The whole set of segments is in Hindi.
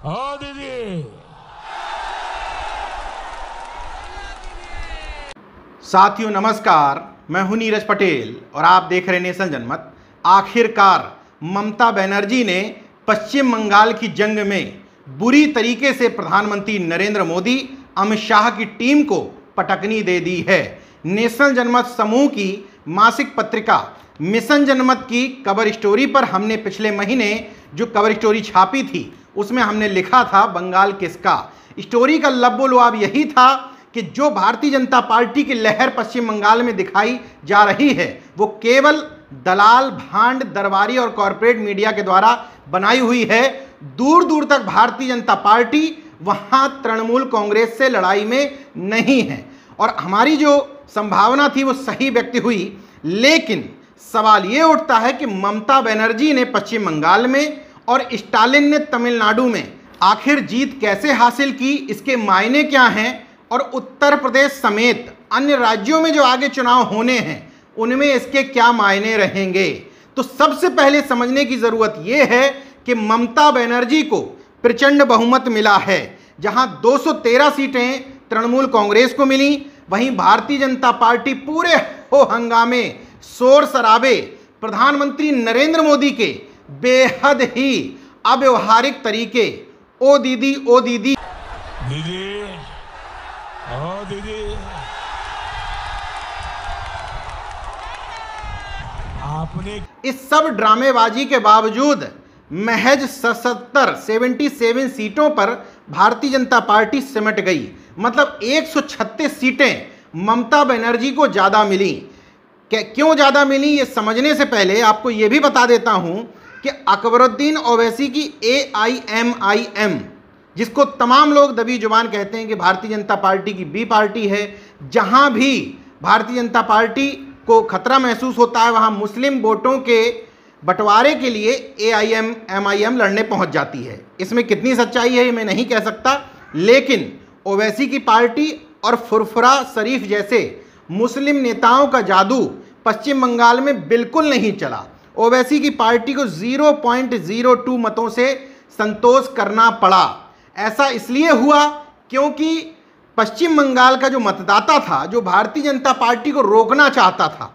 हाँ दीदी। साथियों नमस्कार, मैं हूं नीरज पटेल और आप देख रहे हैं नेशन जनमत। आखिरकार ममता बनर्जी ने पश्चिम बंगाल की जंग में बुरी तरीके से प्रधानमंत्री नरेंद्र मोदी, अमित शाह की टीम को पटकनी दे दी है। नेशन जनमत समूह की मासिक पत्रिका मिशन जनमत की कवर स्टोरी पर हमने पिछले महीने जो कवर स्टोरी छापी थी उसमें हमने लिखा था बंगाल किसका। स्टोरी का लब्बो-लुआब यही था कि जो भारतीय जनता पार्टी की लहर पश्चिम बंगाल में दिखाई जा रही है वो केवल दलाल, भांड, दरबारी और कॉरपोरेट मीडिया के द्वारा बनाई हुई है। दूर दूर तक भारतीय जनता पार्टी वहां तृणमूल कांग्रेस से लड़ाई में नहीं है और हमारी जो संभावना थी वो सही व्यक्त हुई। लेकिन सवाल ये उठता है कि ममता बनर्जी ने पश्चिम बंगाल में और स्टालिन ने तमिलनाडु में आखिर जीत कैसे हासिल की, इसके मायने क्या हैं और उत्तर प्रदेश समेत अन्य राज्यों में जो आगे चुनाव होने हैं उनमें इसके क्या मायने रहेंगे। तो सबसे पहले समझने की जरूरत यह है कि ममता बनर्जी को प्रचंड बहुमत मिला है। जहां 213 सीटें तृणमूल कांग्रेस को मिली, वहीं भारतीय जनता पार्टी पूरे हो हंगामे, शोर शराबे, प्रधानमंत्री नरेंद्र मोदी के बेहद ही अव्यवहारिक तरीके, ओ दीदी ओ दीदी दीदी, हाँ दीदी। आपने इस सब ड्रामेबाजी के बावजूद महज 77 सीटों पर भारतीय जनता पार्टी सिमट गई। मतलब 136 सीटें ममता बनर्जी को ज़्यादा मिली। क्यों ज़्यादा मिली ये समझने से पहले आपको ये भी बता देता हूँ कि अकबरुद्दीन ओवैसी की AIMIM, जिसको तमाम लोग दबी जुबान कहते हैं कि भारतीय जनता पार्टी की बी पार्टी है, जहां भी भारतीय जनता पार्टी को खतरा महसूस होता है वहां मुस्लिम वोटों के बंटवारे के लिए AIMIM लड़ने पहुंच जाती है। इसमें कितनी सच्चाई है ये मैं नहीं कह सकता, लेकिन ओवैसी की पार्टी और फुरफुरा शरीफ जैसे मुस्लिम नेताओं का जादू पश्चिम बंगाल में बिल्कुल नहीं चला। ओवैसी की पार्टी को 0.02 मतों से संतोष करना पड़ा। ऐसा इसलिए हुआ क्योंकि पश्चिम बंगाल का जो मतदाता था, जो भारतीय जनता पार्टी को रोकना चाहता था,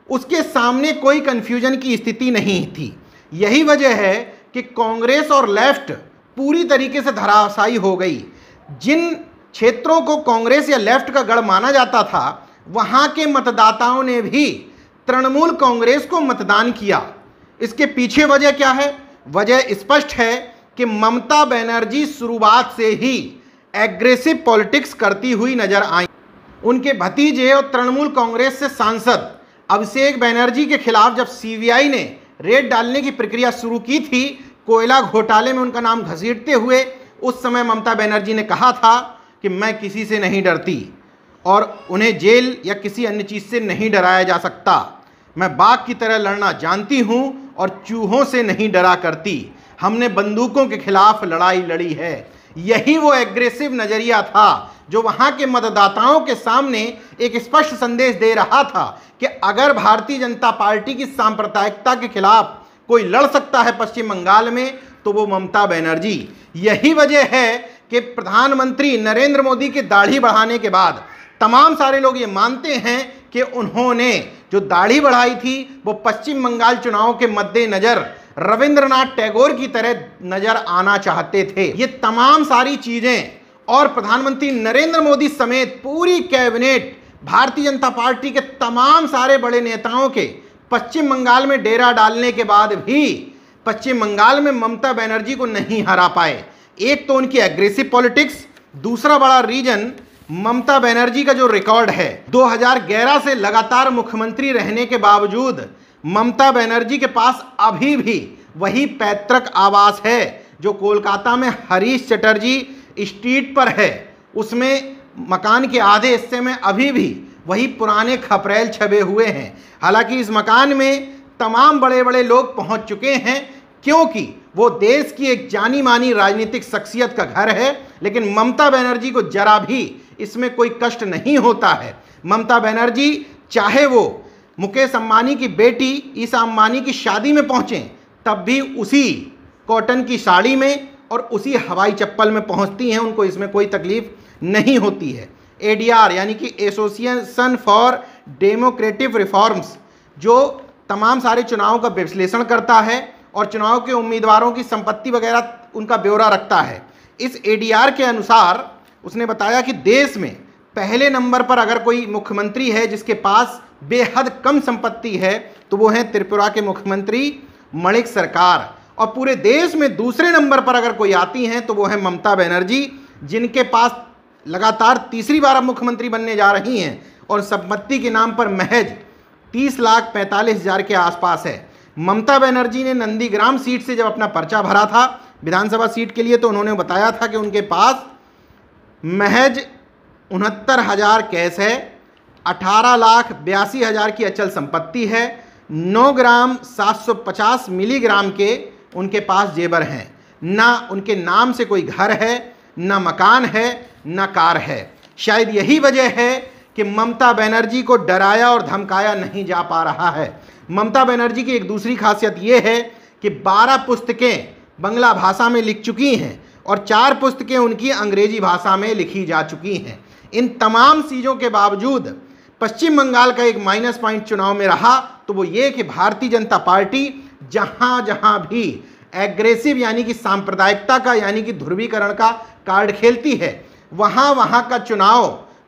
उसके सामने कोई कंफ्यूजन की स्थिति नहीं थी। यही वजह है कि कांग्रेस और लेफ्ट पूरी तरीके से धराशायी हो गई। जिन क्षेत्रों को कांग्रेस या लेफ्ट का गढ़ माना जाता था वहां के मतदाताओं ने भी तृणमूल कांग्रेस को मतदान किया। इसके पीछे वजह क्या है? वजह स्पष्ट है कि ममता बनर्जी शुरुआत से ही एग्रेसिव पॉलिटिक्स करती हुई नजर आई। उनके भतीजे और तृणमूल कांग्रेस से सांसद अभिषेक बनर्जी के खिलाफ जब CBI ने रेड डालने की प्रक्रिया शुरू की थी, कोयला घोटाले में उनका नाम घसीटते हुए, उस समय ममता बनर्जी ने कहा था कि मैं किसी से नहीं डरती और उन्हें जेल या किसी अन्य चीज़ से नहीं डराया जा सकता। मैं बाघ की तरह लड़ना जानती हूँ और चूहों से नहीं डरा करती। हमने बंदूकों के खिलाफ लड़ाई लड़ी है। यही वो एग्रेसिव नज़रिया था जो वहाँ के मतदाताओं के सामने एक स्पष्ट संदेश दे रहा था कि अगर भारतीय जनता पार्टी की सांप्रदायिकता के खिलाफ कोई लड़ सकता है पश्चिम बंगाल में तो वो ममता बनर्जी। यही वजह है कि प्रधानमंत्री नरेंद्र मोदी के दाढ़ी बढ़ाने के बाद तमाम सारे लोग ये मानते हैं कि उन्होंने जो दाढ़ी बढ़ाई थी वो पश्चिम बंगाल चुनाव के मद्देनजर रविंद्रनाथ टैगोर की तरह नजर आना चाहते थे। ये तमाम सारी चीजें और प्रधानमंत्री नरेंद्र मोदी समेत पूरी कैबिनेट, भारतीय जनता पार्टी के तमाम सारे बड़े नेताओं के पश्चिम बंगाल में डेरा डालने के बाद भी पश्चिम बंगाल में ममता बनर्जी को नहीं हरा पाए। एक तो उनकी एग्रेसिव पॉलिटिक्स, दूसरा बड़ा रीजन ममता बनर्जी का जो रिकॉर्ड है। 2011 से लगातार मुख्यमंत्री रहने के बावजूद ममता बनर्जी के पास अभी भी वही पैतृक आवास है जो कोलकाता में हरीश चटर्जी स्ट्रीट पर है। उसमें मकान के आधे हिस्से में अभी भी वही पुराने खपरेल छपे हुए हैं। हालांकि इस मकान में तमाम बड़े बड़े लोग पहुंच चुके हैं क्योंकि वो देश की एक जानी मानी राजनीतिक शख्सियत का घर है, लेकिन ममता बनर्जी को जरा भी इसमें कोई कष्ट नहीं होता है। ममता बनर्जी चाहे वो मुकेश अंबानी की बेटी ईशा अंबानी की शादी में पहुंचे तब भी उसी कॉटन की साड़ी में, और उसी हवाई चप्पल में पहुंचती हैं, उनको इसमें कोई तकलीफ नहीं होती है। एडीआर यानी कि एसोसिएशन फॉर डेमोक्रेटिक रिफॉर्म्स, जो तमाम सारे चुनावों का विश्लेषण करता है और चुनाव के उम्मीदवारों की संपत्ति वगैरह उनका ब्यौरा रखता है। इस एडीआर के अनुसार उसने बताया कि देश में पहले नंबर पर अगर कोई मुख्यमंत्री है जिसके पास बेहद कम संपत्ति है तो वो है त्रिपुरा के मुख्यमंत्री मणिक सरकार, और पूरे देश में दूसरे नंबर पर अगर कोई आती हैं तो वो है ममता बनर्जी, जिनके पास लगातार तीसरी बार अब मुख्यमंत्री बनने जा रही हैं और संपत्ति के नाम पर महज 30,45,000 के आसपास है। ममता बनर्जी ने नंदीग्राम सीट से जब अपना पर्चा भरा था विधानसभा सीट के लिए तो उन्होंने बताया था कि उनके पास महज 69,000 कैश है, 18,82,000 की अचल संपत्ति है, 9 ग्राम 750 मिलीग्राम के उनके पास जेवर हैं। ना उनके नाम से कोई घर है, ना मकान है, ना कार है। शायद यही वजह है कि ममता बनर्जी को डराया और धमकाया नहीं जा पा रहा है। ममता बनर्जी की एक दूसरी खासियत ये है कि 12 पुस्तकें बंगला भाषा में लिख चुकी हैं और 4 पुस्तकें उनकी अंग्रेजी भाषा में लिखी जा चुकी हैं। इन तमाम चीज़ों के बावजूद पश्चिम बंगाल का एक माइनस पॉइंट चुनाव में रहा तो वो ये कि भारतीय जनता पार्टी जहां जहां भी एग्रेसिव यानी कि सांप्रदायिकता का यानी कि ध्रुवीकरण का कार्ड खेलती है वहां वहां का चुनाव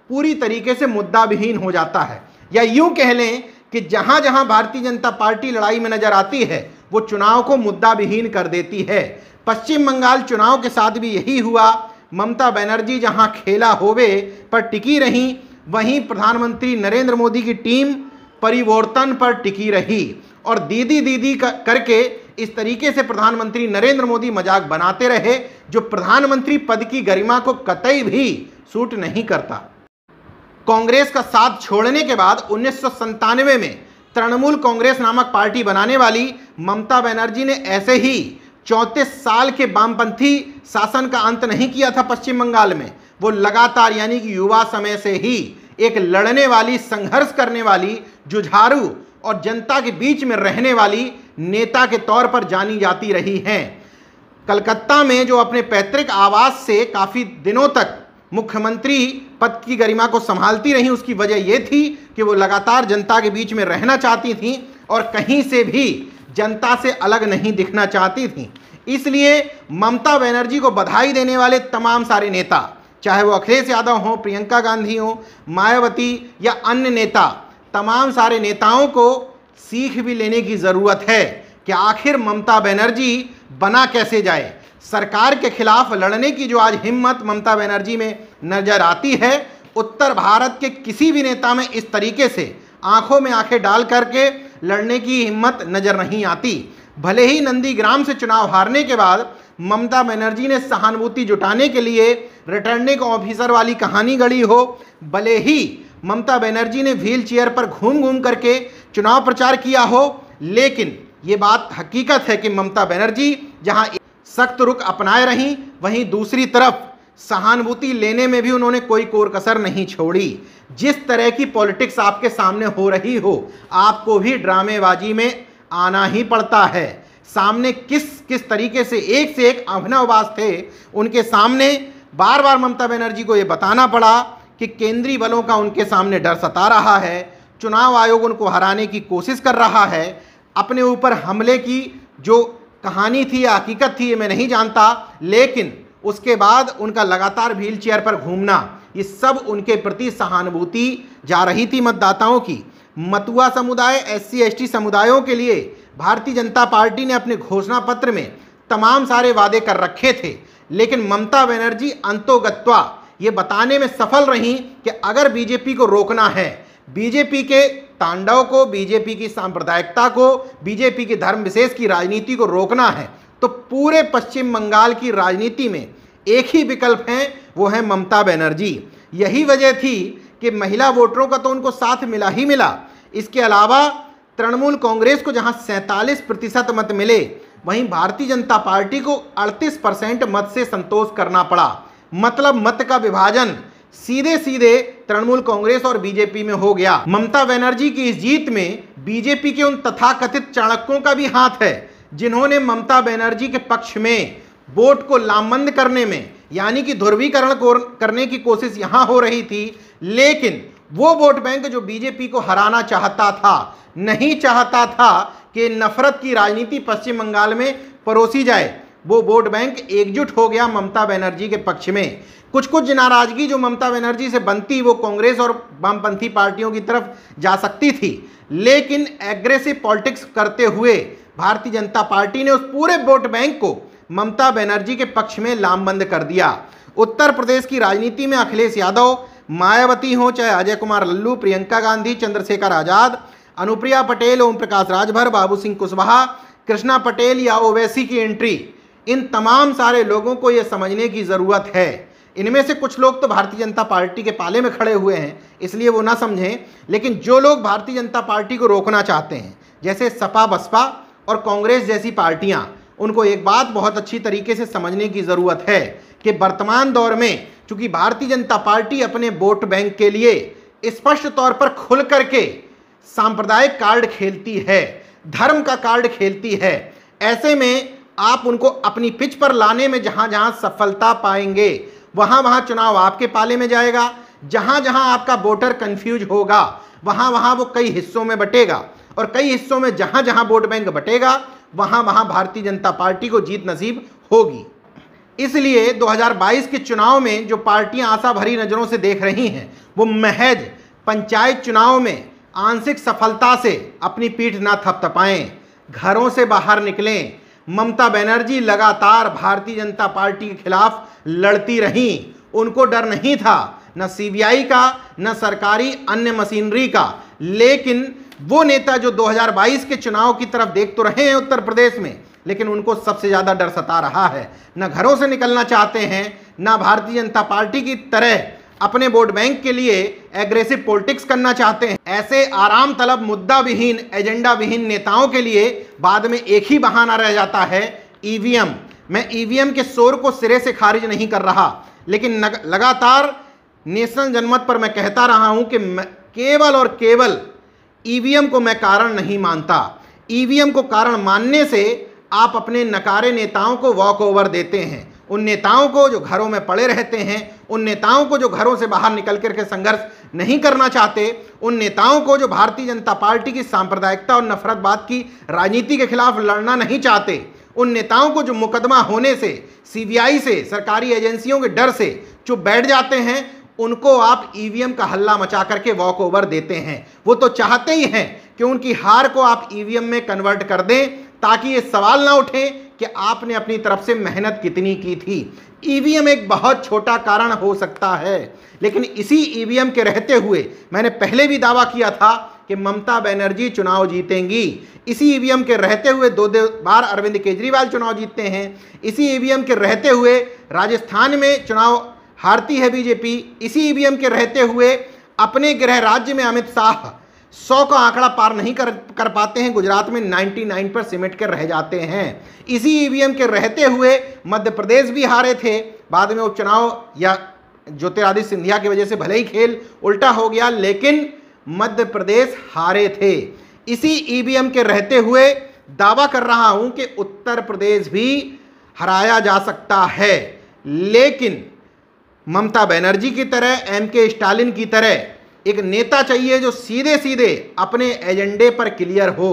पूरी तरीके से मुद्दा विहीन हो जाता है। या यूं कह लें कि जहां जहां भारतीय जनता पार्टी लड़ाई में नजर आती है वो चुनाव को मुद्दा विहीन कर देती है। पश्चिम बंगाल चुनाव के साथ भी यही हुआ। ममता बनर्जी जहां खेला होवे पर टिकी रहीं, वहीं प्रधानमंत्री नरेंद्र मोदी की टीम परिवर्तन पर टिकी रही और दीदी दीदी करके इस तरीके से प्रधानमंत्री नरेंद्र मोदी मजाक बनाते रहे जो प्रधानमंत्री पद की गरिमा को कतई भी सूट नहीं करता। कांग्रेस का साथ छोड़ने के बाद 1997 में तृणमूल कांग्रेस नामक पार्टी बनाने वाली ममता बनर्जी ने ऐसे ही 34 साल के वामपंथी शासन का अंत नहीं किया था पश्चिम बंगाल में। वो लगातार यानी कि युवा समय से ही एक लड़ने वाली, संघर्ष करने वाली, जुझारू और जनता के बीच में रहने वाली नेता के तौर पर जानी जाती रही हैं। कलकत्ता में जो अपने पैतृक आवास से काफ़ी दिनों तक मुख्यमंत्री पद की गरिमा को संभालती रही, उसकी वजह यह थी कि वो लगातार जनता के बीच में रहना चाहती थीं और कहीं से भी जनता से अलग नहीं दिखना चाहती थीं। इसलिए ममता बनर्जी को बधाई देने वाले तमाम सारे नेता, चाहे वो अखिलेश यादव हों, प्रियंका गांधी हों, मायावती या अन्य नेता, तमाम सारे नेताओं को सीख भी लेने की ज़रूरत है कि आखिर ममता बनर्जी बना कैसे जाए। सरकार के खिलाफ लड़ने की जो आज हिम्मत ममता बनर्जी में नजर आती है, उत्तर भारत के किसी भी नेता में इस तरीके से आंखों में आंखें डाल करके लड़ने की हिम्मत नजर नहीं आती। भले ही नंदीग्राम से चुनाव हारने के बाद ममता बनर्जी ने सहानुभूति जुटाने के लिए रिटर्निंग ऑफिसर वाली कहानी गढ़ी हो, भले ही ममता बनर्जी ने व्हील चेयर पर घूम घूम करके चुनाव प्रचार किया हो, लेकिन ये बात हकीकत है कि ममता बनर्जी जहां सख्त रुख अपनाए रहीं, वहीं दूसरी तरफ सहानुभूति लेने में भी उन्होंने कोई कोर कसर नहीं छोड़ी। जिस तरह की पॉलिटिक्स आपके सामने हो रही हो, आपको भी ड्रामेबाजी में आना ही पड़ता है। सामने किस तरीके से एक अभिनवबाज थे, उनके सामने बार बार ममता बनर्जी को ये बताना पड़ा कि केंद्रीय बलों का उनके सामने डर सता रहा है, चुनाव आयोग उनको हराने की कोशिश कर रहा है। अपने ऊपर हमले की जो कहानी थी या हकीकत थी ये मैं नहीं जानता, लेकिन उसके बाद उनका लगातार व्हील चेयर पर घूमना, ये सब उनके प्रति सहानुभूति जा रही थी मतदाताओं की। मतुआ समुदाय, SC/ST समुदायों के लिए भारतीय जनता पार्टी ने अपने घोषणा पत्र में तमाम सारे वादे कर रखे थे, लेकिन ममता बनर्जी अंतोगत्वा ये बताने में सफल रहीं कि अगर बीजेपी को रोकना है, बीजेपी के तांडव को, बीजेपी की सांप्रदायिकता को, बीजेपी की धर्म विशेष की राजनीति को रोकना है, तो पूरे पश्चिम बंगाल की राजनीति में एक ही विकल्प है, वो है ममता बनर्जी। यही वजह थी कि महिला वोटरों का तो उनको साथ मिला ही मिला। इसके अलावा तृणमूल कांग्रेस को जहां 47% मत मिले, वहीं भारतीय जनता पार्टी को 38% मत से संतोष करना पड़ा। मतलब मत का विभाजन सीधे सीधे तृणमूल कांग्रेस और बीजेपी में हो गया। ममता बनर्जी की इस जीत में बीजेपी के उन तथाकथित चाणक्यों का भी हाथ है जिन्होंने ममता बनर्जी के पक्ष में वोट को लामबंद करने में, यानी कि ध्रुवीकरण करने की कोशिश यहां हो रही थी। लेकिन वो वोट बैंक जो बीजेपी को हराना चाहता था, नहीं चाहता था कि नफरत की राजनीति पश्चिम बंगाल में परोसी जाए, वो वोट बैंक एकजुट हो गया ममता बनर्जी के पक्ष में। कुछ नाराजगी जो ममता बनर्जी से बनती वो कांग्रेस और वामपंथी पार्टियों की तरफ जा सकती थी, लेकिन एग्रेसिव पॉलिटिक्स करते हुए भारतीय जनता पार्टी ने उस पूरे वोट बैंक को ममता बनर्जी के पक्ष में लामबंद कर दिया। उत्तर प्रदेश की राजनीति में अखिलेश यादव, मायावती हो, चाहे अजय कुमार लल्लू, प्रियंका गांधी, चंद्रशेखर आजाद, अनुप्रिया पटेल, ओम प्रकाश राजभर, बाबू सिंह कुशवाहा, कृष्णा पटेल या ओवैसी की एंट्री, इन तमाम सारे लोगों को यह समझने की ज़रूरत है। इनमें से कुछ लोग तो भारतीय जनता पार्टी के पाले में खड़े हुए हैं, इसलिए वो ना समझें, लेकिन जो लोग भारतीय जनता पार्टी को रोकना चाहते हैं, जैसे सपा, बसपा और कांग्रेस जैसी पार्टियां, उनको एक बात बहुत अच्छी तरीके से समझने की ज़रूरत है कि वर्तमान दौर में चूंकि भारतीय जनता पार्टी अपने वोट बैंक के लिए स्पष्ट तौर पर खुल करके सांप्रदायिक कार्ड खेलती है, धर्म का कार्ड खेलती है, ऐसे में आप उनको अपनी पिच पर लाने में जहां जहां सफलता पाएंगे वहां वहां चुनाव आपके पाले में जाएगा। जहां जहां आपका वोटर कंफ्यूज होगा वहां वहां वो कई हिस्सों में बटेगा, और कई हिस्सों में जहां जहां वोट बैंक बटेगा वहां वहां भारतीय जनता पार्टी को जीत नसीब होगी। इसलिए 2022 के चुनाव में जो पार्टियां आशा भरी नजरों से देख रही हैं, वो महज पंचायत चुनाव में आंशिक सफलता से अपनी पीठ ना थपथपाएं, घरों से बाहर निकलें। ममता बनर्जी लगातार भारतीय जनता पार्टी के खिलाफ लड़ती रहीं, उनको डर नहीं था न सीबीआई का, न सरकारी अन्य मशीनरी का। लेकिन वो नेता जो 2022 के चुनाव की तरफ देख तो रहे हैं उत्तर प्रदेश में, लेकिन उनको सबसे ज़्यादा डर सता रहा है। न घरों से निकलना चाहते हैं, न भारतीय जनता पार्टी की तरह अपने वोट बैंक के लिए एग्रेसिव पॉलिटिक्स करना चाहते हैं। ऐसे आराम तलब, मुद्दा विहीन, एजेंडा विहीन नेताओं के लिए बाद में एक ही बहाना रह जाता है, ईवीएम। मैं ईवीएम के शोर को सिरे से खारिज नहीं कर रहा, लेकिन लगातार नेशनल जनमत पर मैं कहता रहा हूं कि केवल और केवल ईवीएम को मैं कारण नहीं मानता। ईवीएम को कारण मानने से आप अपने नकारे नेताओं को वॉक ओवर देते हैं, उन नेताओं को जो घरों में पड़े रहते हैं, उन नेताओं को जो घरों से बाहर निकल करके संघर्ष नहीं करना चाहते, उन नेताओं को जो भारतीय जनता पार्टी की सांप्रदायिकता और नफरतवाद की राजनीति के खिलाफ लड़ना नहीं चाहते, उन नेताओं को जो मुकदमा होने से, सीबीआई से, सरकारी एजेंसियों के डर से चुप बैठ जाते हैं, उनको आप ईवीएम का हल्ला मचा करके वॉक ओवर देते हैं। वो तो चाहते ही हैं कि उनकी हार को आप ईवीएम में कन्वर्ट कर दें, ताकि ये सवाल ना उठे कि आपने अपनी तरफ से मेहनत कितनी की थी। ईवीएम एक बहुत छोटा कारण हो सकता है, लेकिन इसी ईवीएम के रहते हुए मैंने पहले भी दावा किया था कि ममता बनर्जी चुनाव जीतेंगी। इसी ईवीएम के रहते हुए 2 बार अरविंद केजरीवाल चुनाव जीतते हैं। इसी ईवीएम के रहते हुए राजस्थान में चुनाव हारती है बीजेपी। इसी ईवीएम के रहते हुए अपने गृह राज्य में अमित शाह 100 का आंकड़ा पार नहीं कर पाते हैं, गुजरात में 99 पर सिमट कर रह जाते हैं। इसी ईवीएम के रहते हुए मध्य प्रदेश भी हारे थे, बाद में उपचुनाव या ज्योतिरादित्य सिंधिया की वजह से भले ही खेल उल्टा हो गया, लेकिन मध्य प्रदेश हारे थे। इसी ईवीएम के रहते हुए दावा कर रहा हूं कि उत्तर प्रदेश भी हराया जा सकता है, लेकिन ममता बनर्जी की तरह, एमके स्टालिन की तरह एक नेता चाहिए जो सीधे सीधे अपने एजेंडे पर क्लियर हो।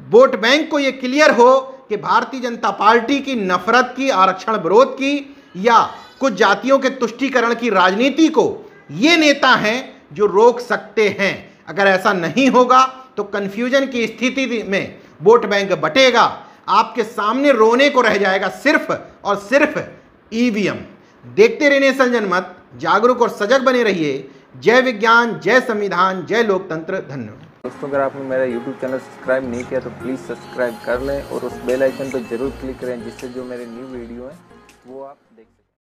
वोट बैंक को ये क्लियर हो कि भारतीय जनता पार्टी की नफरत की, आरक्षण विरोध की या कुछ जातियों के तुष्टीकरण की राजनीति को ये नेता हैं जो रोक सकते हैं। अगर ऐसा नहीं होगा तो कंफ्यूजन की स्थिति में वोट बैंक बटेगा, आपके सामने रोने को रह जाएगा सिर्फ और सिर्फ ईवीएम। देखते रहिए नेशनल जनमत, जागरूक और सजग बने रहिए। जय विज्ञान, जय संविधान, जय लोकतंत्र। धन्यवाद दोस्तों। अगर आपने मेरा YouTube चैनल सब्सक्राइब नहीं किया तो प्लीज़ सब्सक्राइब कर लें और उस बेल आइकन पर जरूर क्लिक करें, जिससे जो मेरे न्यू वीडियो हैं वो आप